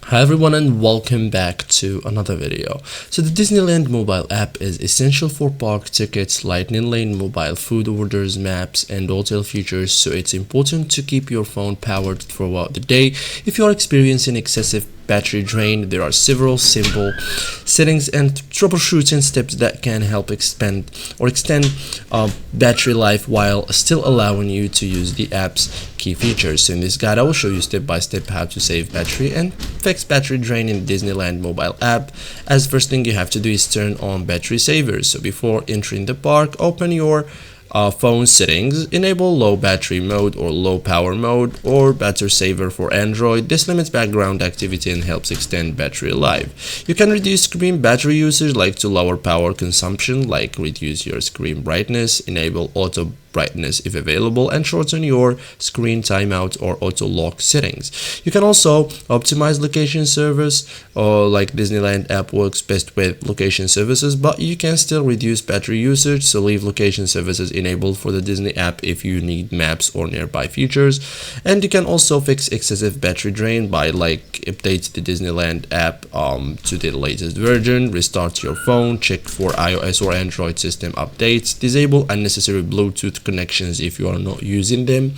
Hi everyone and welcome back to another video. So the Disneyland mobile app is essential for park tickets, lightning lane, mobile food orders, maps and hotel features, so it's important to keep your phone powered throughout the day. If you are experiencing excessive battery drain, there are several simple settings and troubleshooting steps that can help extend battery life while still allowing you to use the app's key features. So in this guide I will show you step by step how to save battery and fix battery drain in Disneyland mobile app. As first thing you have to do is turn on battery savers. So before entering the park, open your phone settings, enable low battery mode or low power mode or battery saver for Android. This limits background activity and helps extend battery life. You can reduce screen battery usage like to lower power consumption, like reduce your screen brightness, enable auto brightness if available, and shorten your screen timeout or auto lock settings. You can also optimize location service, or like Disneyland app works best with location services, but you can still reduce battery usage, so leave location services enabled for the Disney app if you need maps or nearby features. And you can also fix excessive battery drain by update the Disneyland app to the latest version, restart your phone, check for iOS or Android system updates, disable unnecessary Bluetooth connections if you are not using them,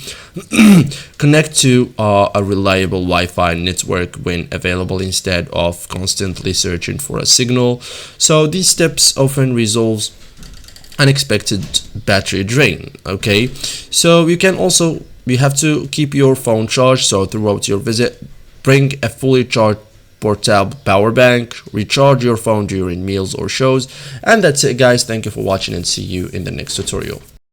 connect to a reliable Wi-Fi network when available instead of constantly searching for a signal. So these steps often resolve unexpected battery drain. Okay, so you have to keep your phone charged, so throughout your visit bring a fully charged portable power bank, recharge your phone during meals or shows. And that's it guys, thank you for watching and see you in the next tutorial.